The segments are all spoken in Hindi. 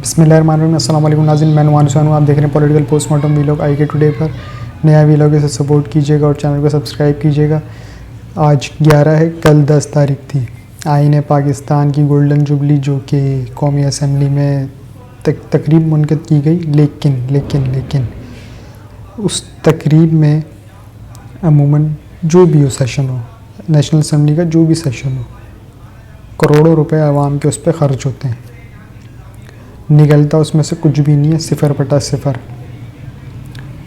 बिस्मिल्लाहिर्रहमानिर्रहीम। अस्सलाम वालेकुम नाज़रीन, मैं नुमान हुसैन हूँ। आप देख रहे हैं पॉलिटिकल पोस्टमार्टम वीलॉग आई के टुडे पर। नया वीलॉग इसे सपोर्ट कीजिएगा और चैनल को सब्सक्राइब कीजिएगा। आज 11 है, कल 10 तारीख थी। आईन पाकिस्तान की गोल्डन जुबली जो कि कौमी असम्बली में तकरीब मुनक़िद की गई, लेकिन उस तकरीब में अमूमन जो भी हो सेशन हो, नेशनल असम्बली का जो भी सेशन हो, करोड़ों रुपए आवाम के उस पर ख़र्च होते हैं। निकलता उसमें से कुछ भी नहीं है, 0/0।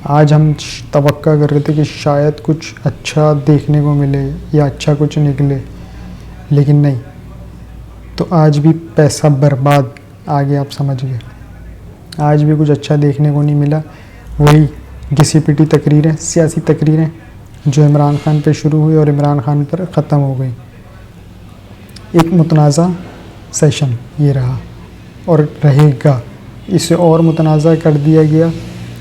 आज हम तवक्का कर रहे थे कि शायद कुछ अच्छा देखने को मिले या अच्छा कुछ निकले, लेकिन नहीं। तो आज भी पैसा बर्बाद, आगे आप समझ गए। आज भी कुछ अच्छा देखने को नहीं मिला। वही घिसी-पिटी तकरीरें, सियासी तकरीरें जो इमरान खान पे शुरू हुई और इमरान खान पर ख़त्म हो गई। एक मुतनाज़ा सेशन ये रहा और रहेगा। इसे और मुतनाज़ा कर दिया गया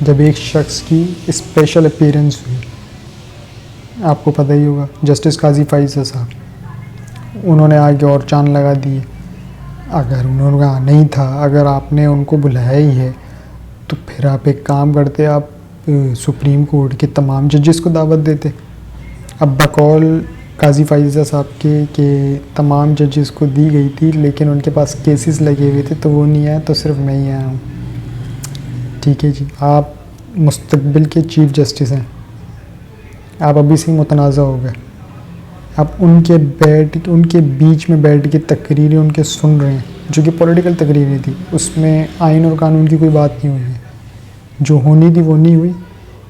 जब एक शख्स की स्पेशल अपीयरेंस हुई। आपको पता ही होगा, जस्टिस काजी फ़ाइज़ साहब, उन्होंने आगे और चांद लगा दिए। अगर उन्होंने आना ही था, अगर आपने उनको बुलाया ही है, तो फिर आप एक काम करते, आप सुप्रीम कोर्ट के तमाम जजेस को दावत देते। अब बकौल काजी फ़ाइज़ा साहब के तमाम जजेस को दी गई थी, लेकिन उनके पास केसेस लगे हुए थे, तो वो नहीं आया, तो सिर्फ मैं ही आया हूँ। ठीक है जी, आप मुस्तकबिल के चीफ जस्टिस हैं, आप अभी से मुतनाज़ा हो गए। आप उनके बीच में बैठ के तकरीरें उनके सुन रहे हैं, जो कि पॉलिटिकल तकरीरें थी। उसमें आइन और कानून की कोई बात नहीं हुई है। जो होनी थी वो नहीं हुई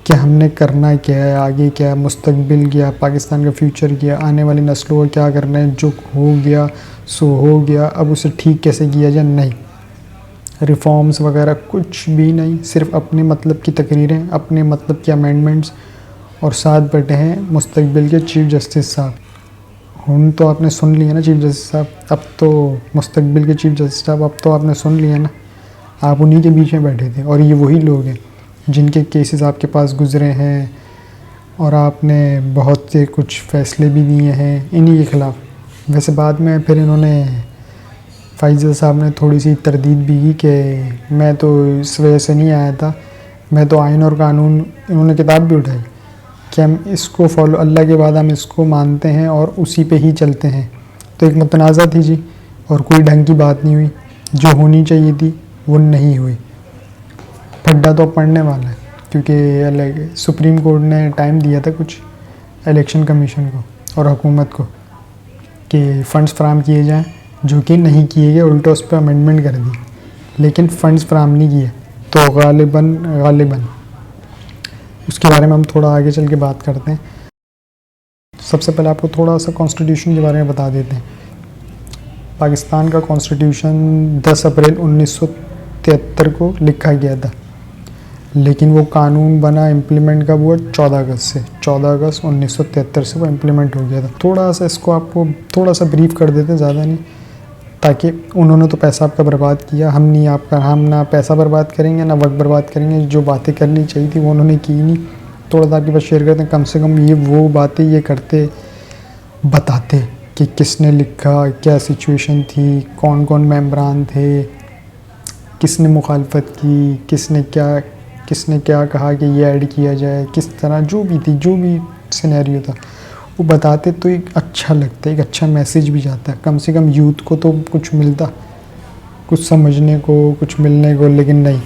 कि हमने करना क्या है, आगे क्या है, मुस्तकबिल क्या, पाकिस्तान का फ्यूचर क्या, आने वाली नस्लों को क्या करना है। जो हो गया सो हो गया, अब उसे ठीक कैसे किया जाए, नहीं। रिफॉर्म्स वगैरह कुछ भी नहीं, सिर्फ अपने मतलब की तकरीरें, अपने मतलब की अमेंडमेंट्स, और साथ बैठे हैं मुस्तकबिल के चीफ जस्टिस साहब। हम तो आपने सुन लिया ना चीफ जस्टिस साहब, अब तो मुस्तकबिल के चीफ जस्टिस साहब, अब तो आपने सुन लिया ना। आप उन्हीं के बीच में बैठे थे और ये वही लोग हैं जिनके केसेस आपके पास गुजरे हैं और आपने बहुत से कुछ फ़ैसले भी दिए हैं इन्हीं के ख़िलाफ़। वैसे बाद में फिर इन्होंने फ़ाइज़ा साहब ने थोड़ी सी तरदीद भी की कि मैं तो इस वजह से नहीं आया था, मैं तो आइन और कानून, इन्होंने किताब भी उठाई कि हम इसको फॉलो, अल्लाह के बाद हम इसको मानते हैं और उसी पे ही चलते हैं। तो एक मुतनाज़ा थी जी, और कोई ढंग की बात नहीं हुई। जो होनी चाहिए थी वो नहीं हुई। फड्डा तो पड़ने वाला है, क्योंकि सुप्रीम कोर्ट ने टाइम दिया था कुछ इलेक्शन कमीशन को और हुकूमत को कि फ़ंड्स फराहम किए जाएं, जो कि नहीं किए गए। उल्टा उस पर अमेंडमेंट कर दी, लेकिन फ़ंड्स फराहम नहीं किए। तो गालिबन उसके बारे में हम थोड़ा आगे चल के बात करते हैं। सबसे पहले आपको थोड़ा सा कॉन्स्टिट्यूशन के बारे में बता देते हैं। पाकिस्तान का कॉन्स्टिट्यूशन 10 अप्रैल 1973 को लिखा गया था, लेकिन वो कानून बना, इम्प्लीमेंट कब हुआ, 14 अगस्त से। 14 अगस्त 1973 से वो इम्प्लीमेंट हो गया था। थोड़ा सा इसको आपको थोड़ा सा ब्रीफ कर देते हैं, ज़्यादा नहीं, ताकि उन्होंने तो पैसा आपका बर्बाद किया, हम ना पैसा बर्बाद करेंगे ना वक्त बर्बाद करेंगे। जो बातें करनी चाहिए थी वो उन्होंने की नहीं। थोड़ा सा आपके पास शेयर करते हैं, कम से कम ये वो बातें ये करते, बताते कि किसने लिखा, क्या सिचुएशन थी, कौन कौन मेंबरान थे, किसने मुखालफत की, किसने क्या कहा कि ये ऐड किया जाए, किस तरह, जो भी सिनेरियो था वो बताते, तो एक अच्छा लगता है, एक अच्छा मैसेज भी जाता है। कम से कम यूथ को तो कुछ मिलता, कुछ समझने को, कुछ मिलने को, लेकिन नहीं,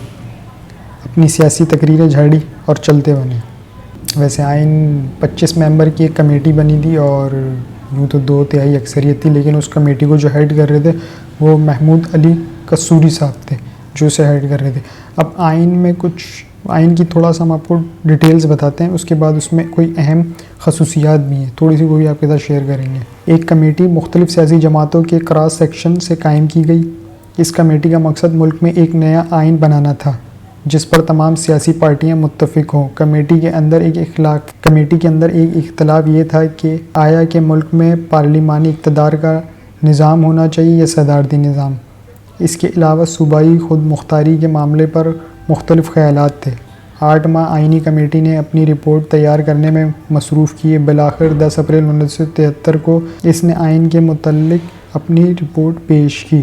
अपनी सियासी तकरीरें झाड़ी और चलते बने। वैसे आइन 25 मेंबर की एक कमेटी बनी थी और यूँ तो 2/3 अक्सरियत थी, लेकिन उस कमेटी को जो हेड कर रहे थे वो महमूद अली कसूरी साहब थे, जो उसे हेड कर रहे थे। अब आइन की थोड़ा सा हम आपको डिटेल्स बताते हैं, उसके बाद उसमें कोई अहम खसूसियात भी हैं, थोड़ी सी वो भी आपके साथ शेयर करेंगे। एक कमेटी मुख्तलिफ सियासी जमातों के क्रॉस सेक्शन से कायम की गई। इस कमेटी का मकसद मुल्क में एक नया आइन बनाना था जिस पर तमाम सियासी पार्टियां मुत्तफिक हों। कमेटी के अंदर एक इख्तलाफ ये था कि आया कि मुल्क में पार्लिमानी इक़्तिदार का निज़ाम होना चाहिए या सदारती निज़ाम। इसके अलावा सूबाई खुद मुख्तारी के मामले पर मुख्तलिफ ख़यालात थे। 8 माह आइनी कमेटी ने अपनी रिपोर्ट तैयार करने में मसरूफ़ किए। बिलाखिर 10 अप्रैल 1973 को इसने आइन के मुतल्लिक़ अपनी रिपोर्ट पेश की।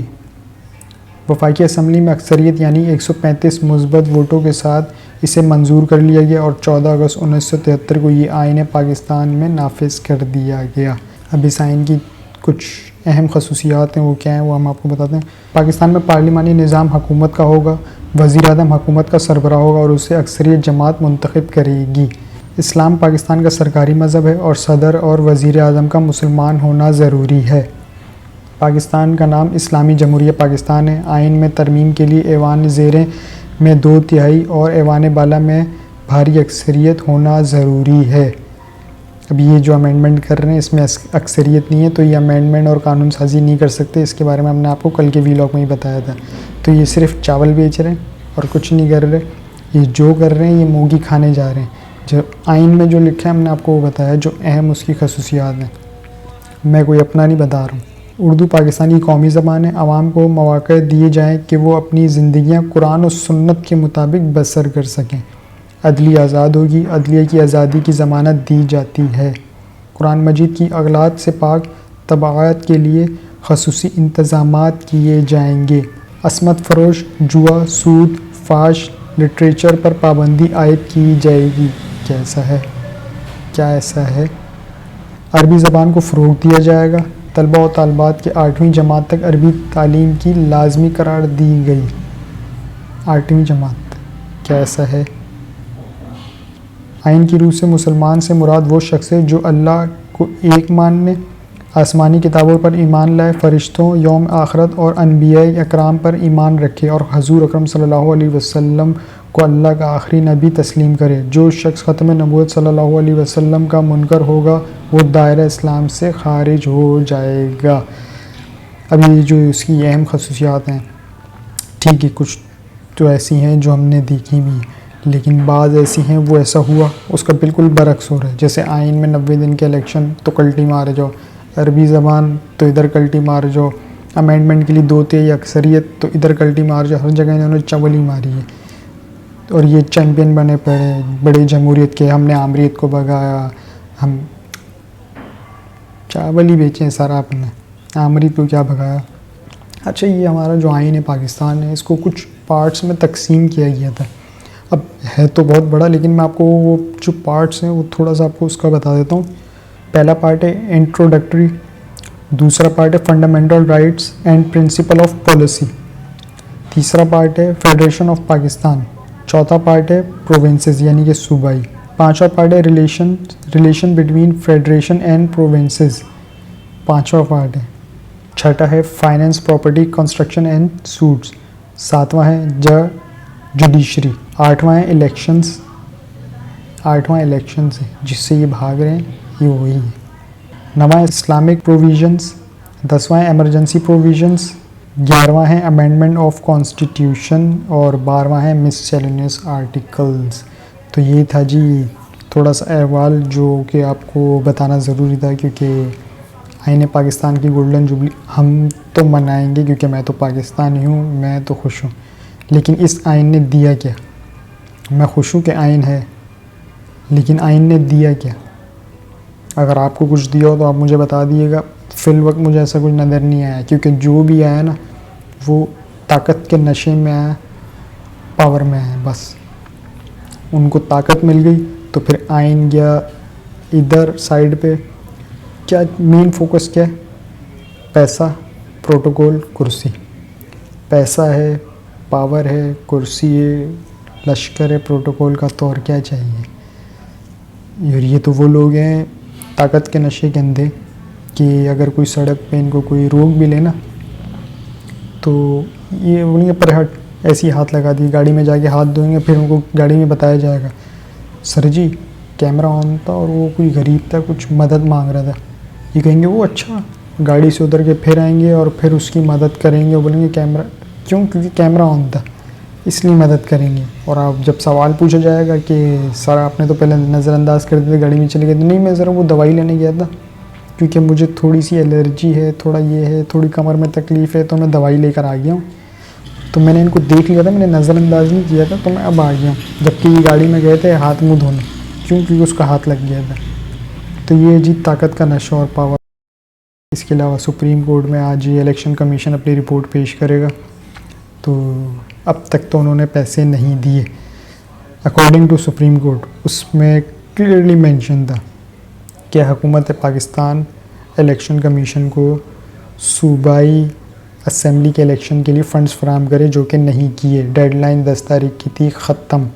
वफाकी असम्बली में अक्सरियत यानी 135 मुस्बत वोटों के साथ इसे मंजूर कर लिया गया और 14 अगस्त 1973 को ये आइन पाकिस्तान में नाफिज कर दिया गया। अब इस आइन की कुछ अहम खसूसियात हैं, वो क्या हैं वो हम आपको बताते हैं। पाकिस्तान में पार्लिमानी निज़ाम हुकूमत का होगा, वज़ीर आज़म हुकूमत का सरबराह होगा और उसे अक्सरियत जमात मुंतखब करेगी। इस्लाम पाकिस्तान का सरकारी मज़हब है और सदर और वज़ीर आज़म का मुसलमान होना ज़रूरी है। पाकिस्तान का नाम इस्लामी जमहूरिया पाकिस्तान है। आइन में तरमीम के लिए ऐवान ज़ेरें में 2/3 और ऐवान बाला में भारी अक्सरियत होना ज़रूरी है। अब ये जो अमेंडमेंट कर रहे हैं इसमें अक्सरियत नहीं है, तो ये अमेंडमेंट और कानून साजी नहीं कर सकते। इसके बारे में हमने आपको कल के व्लॉग में ही बताया था। तो ये सिर्फ चावल बेच रहे हैं और कुछ नहीं कर रहे। ये जो कर रहे हैं ये मोगी खाने जा रहे हैं। जो आइन में जो लिखा है हमने आपको वो बताया, जो अहम उसकी खसूसियात हैं। मैं कोई अपना नहीं बता रहा हूँ। उर्दू पाकिस्तानी कौमी ज़बान है। आवाम को मौक़े दिए जाएँ कि वो अपनी ज़िंदगियाँ कुरान और सुन्नत के मुताबिक बसर कर सकें। अदली आज़ाद होगी, अदलिया की आज़ादी की ज़मानत दी जाती है। कुरान मजीद की अगलात से पाक तबाअत के लिए खसूसी इंतज़ामात किए जाएंगे। असमत फ़रोश, जुआ, सूद, फाश लिटरेचर पर पाबंदी आयद की जाएगी। कैसा है, क्या ऐसा है? अरबी ज़बान को फ़रोग़ दिया जाएगा। तलबा और तालबात के 8वीं जमात तक अरबी तालीम की लाजमी करार दी गई। 8वीं जमात, क्या ऐसा है? आइन की रूह से मुसलमान से मुराद वो शख्स है जो अल्लाह को एक मानने, आसमानी किताबों पर ईमान लाए, फ़रिश्तों, यौम आखिरत और अनबिया अकराम पर ईमान रखे और हज़ूर अकरम सल्लल्लाहु अलैहि वसल्लम को अल्लाह का आखिरी नबी तस्लीम करे। जो शख्स ख़त्म नबूवत सल्लल्लाहु अलैहि वसल्लम का मुनकर होगा वो दायरा इस्लाम से ख़ारिज हो जाएगा। अब ये जो इसकी अहम खसूसियात हैं, ठीक है, कुछ तो ऐसी हैं जो हमने देखी भी हैं, लेकिन बाज़ ऐसी हैं वो ऐसा हुआ उसका बिल्कुल बरक्स हो रहा है। जैसे आइन में 90 दिन के इलेक्शन तो कल्टी मार जाओ, अरबी ज़बान तो इधर कल्टी मार जाओ, अमेंडमेंट के लिए 2/3 अक्सरियत तो इधर कल्टी मार जाओ। हर जगह इन्होंने चवली मारी है और ये चैम्पियन बने पड़े बड़े जमहूरियत के। हमने आमरीत को भगाया, हम चावल ही बेचे हैं सारा आपने, आमरीत को क्या भगाया। अच्छा, ये हमारा जो आइन है पाकिस्तान है, इसको कुछ पार्ट्स में तकसीम किया गया था। अब है तो बहुत बड़ा, लेकिन मैं आपको वो जो पार्ट्स हैं वो थोड़ा सा आपको उसका बता देता हूँ। पहला पार्ट है इंट्रोडक्टरी, दूसरा पार्ट है fundamental rights and principle of policy, तीसरा पार्ट है फेडरेशन ऑफ पाकिस्तान, चौथा पार्ट है प्रोविंसेस यानी कि सूबाई, पांचवा पार्ट है relation between federation and provinces, पांचवा पार्ट है, छठा है finance, property, construction and suits, सातवां है जुडिशरी, आठवां है इलेक्शंस, आठवां इलेक्शंस है जिससे ये भाग रहे हैं, ये वही है। नवां इस्लामिक प्रोविजंस, 10वां है इमरजेंसी प्रोविजंस, 11वां है अमेंडमेंट ऑफ कॉन्स्टिट्यूशन और 12वां है मिससेलेनियस आर्टिकल्स। तो ये था जी थोड़ा सा अहवाल जो कि आपको बताना ज़रूरी था, क्योंकि आइन पाकिस्तान की गोल्डन जुबली हम तो मनाएंगे क्योंकि मैं तो पाकिस्तानी हूँ, मैं तो खुश हूँ। लेकिन इस आइन ने दिया क्या? मैं खुश हूँ कि आइन है, लेकिन आइन ने दिया क्या? अगर आपको कुछ दिया हो तो आप मुझे बता दिएगा। फ़िल वक्त मुझे ऐसा कुछ नज़र नहीं आया, क्योंकि जो भी आया ना वो ताकत के नशे में आया, पावर में आया। बस उनको ताकत मिल गई तो फिर आइन गया इधर साइड पे। क्या मेन फोकस क्या है? पैसा, प्रोटोकॉल, कुर्सी। पैसा है, पावर है, कुर्सी है, लश्कर है, प्रोटोकॉल का तो और क्या चाहिए। और ये तो वो लोग हैं ताकत के नशे के अंधे कि अगर कोई सड़क पे इनको कोई रोक भी लेना तो ये बोलेंगे पर हट, ऐसी हाथ लगा दी, गाड़ी में जाके हाथ धोएंगे, फिर उनको गाड़ी में बताया जाएगा सर जी कैमरा ऑन था और वो कोई गरीब था, कुछ मदद मांग रहा था। ये कहेंगे वो अच्छा, गाड़ी से उतर के फिर आएंगे और फिर उसकी मदद करेंगे और बोलेंगे कैमरा क्यों, क्योंकि कैमरा ऑन था इसलिए मदद करेंगे। और आप जब सवाल पूछा जाएगा कि सर आपने तो पहले नज़रअंदाज कर दिया, गाड़ी में चले गए, तो नहीं मैं ज़रा वो दवाई लेने गया था क्योंकि मुझे थोड़ी सी एलर्जी है, थोड़ा ये है, थोड़ी कमर में तकलीफ़ है, तो मैं दवाई लेकर आ गया हूँ। तो मैंने इनको देख लिया था, मैंने नज़रअंदाज नहीं किया था, तो मैं अब आ गया हूँ। जबकि ये गाड़ी में गए थे हाथ मुँह धोने, क्यों, क्योंकि उसका हाथ लग गया था। तो ये जी ताकत का नशा और पावर। इसके अलावा सुप्रीम कोर्ट में आज ये इलेक्शन कमीशन अपनी रिपोर्ट पेश करेगा। तो अब तक तो उन्होंने पैसे नहीं दिए। अकॉर्डिंग टू सुप्रीम कोर्ट, उसमें क्लियरली मेंशन था कि हुकूमत पाकिस्तान इलेक्शन कमीशन को सूबाई असेंबली के इलेक्शन के लिए फ़ंड्स फराहम करे, जो कि नहीं किए। डेडलाइन 10 तारीख की थी, ख़त्म।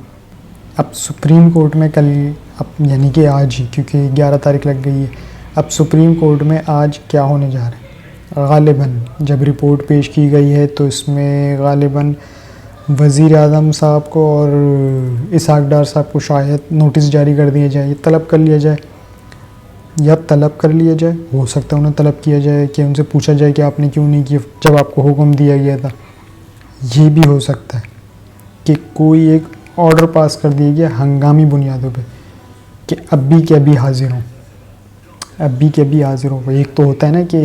अब सुप्रीम कोर्ट में कल, अब यानी कि आज ही, क्योंकि 11 तारीख लग गई है, अब सुप्रीम कोर्ट में आज क्या होने जा रहा है। गालिबन जब रिपोर्ट पेश की गई है तो इसमें गालिबन वज़ीर आज़म साहब को और इसहाक डार साहब को शायद नोटिस जारी कर दिया जाए, तलब कर लिया जाए, या तलब कर लिया जाए। हो सकता है उन्हें तलब किया जाए कि उनसे पूछा जाए कि आपने क्यों नहीं किया जब आपको हुक्म दिया गया था। ये भी हो सकता है कि कोई एक ऑर्डर पास कर दिया गया हंगामी बुनियादों पे कि अभी के अभी हाजिर हों, अभी के अभी हाजिर हों। एक तो होता है ना कि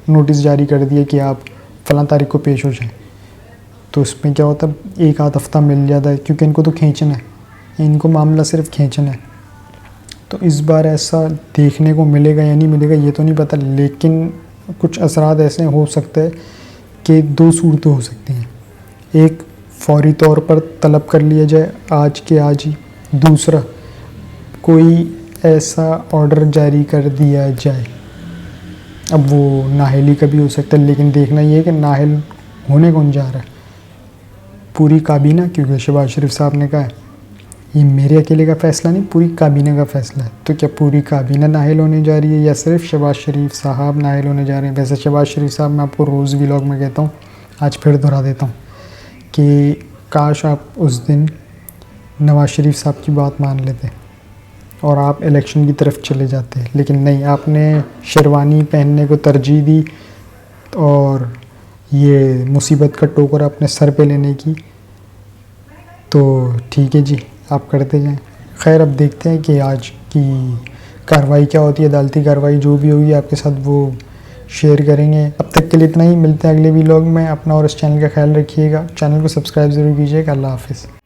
नोटिस जारी कर दिया कि आप फ़लाँ तारीख को पेश हो जाएं, तो उसमें क्या होता है, एक आध हफ़्ता मिल जाता है, क्योंकि इनको तो खींचना है, इनको मामला सिर्फ खींचना है। तो इस बार ऐसा देखने को मिलेगा या नहीं मिलेगा ये तो नहीं पता, लेकिन कुछ असरात ऐसे हो सकते हैं कि दो सूरतें हो सकती हैं। एक, फौरी तौर पर तलब कर लिया जाए आज के आज ही। दूसरा, कोई ऐसा ऑर्डर जारी कर दिया जाए। अब वो नाहली का भी हो सकता है, लेकिन देखना ये है कि नाहल होने कौन जा रहा है। पूरी काबीना, क्योंकि शहबाज शरीफ साहब ने कहा है ये मेरे अकेले का फ़ैसला नहीं, पूरी काबीना का फ़ैसला है। तो क्या पूरी काबीना नाहिल होने जा रही है या सिर्फ शहबाज शरीफ साहब नाहिल होने जा रहे हैं। वैसे शहबाज शरीफ साहब, मैं आपको रोज़ व्लॉग में कहता हूँ, आज फिर दोहरा देता हूँ कि काश आप उस दिन नवाज़ शरीफ साहब की बात मान लेते और आप इलेक्शन की तरफ चले जाते, लेकिन नहीं, आपने शेरवानी पहनने को तरजीह दी और ये मुसीबत का टोकरा अपने सर पे लेने की। तो ठीक है जी, आप करते जाएं। खैर, अब देखते हैं कि आज की कार्रवाई क्या होती है। अदालती कार्रवाई जो भी होगी आपके साथ वो शेयर करेंगे। अब तक के लिए इतना ही, मिलते हैं अगले व्लॉग में। अपना और इस चैनल का ख्याल रखिएगा, चैनल को सब्सक्राइब ज़रूर कीजिएगा। अल्लाह हाफ़िज़।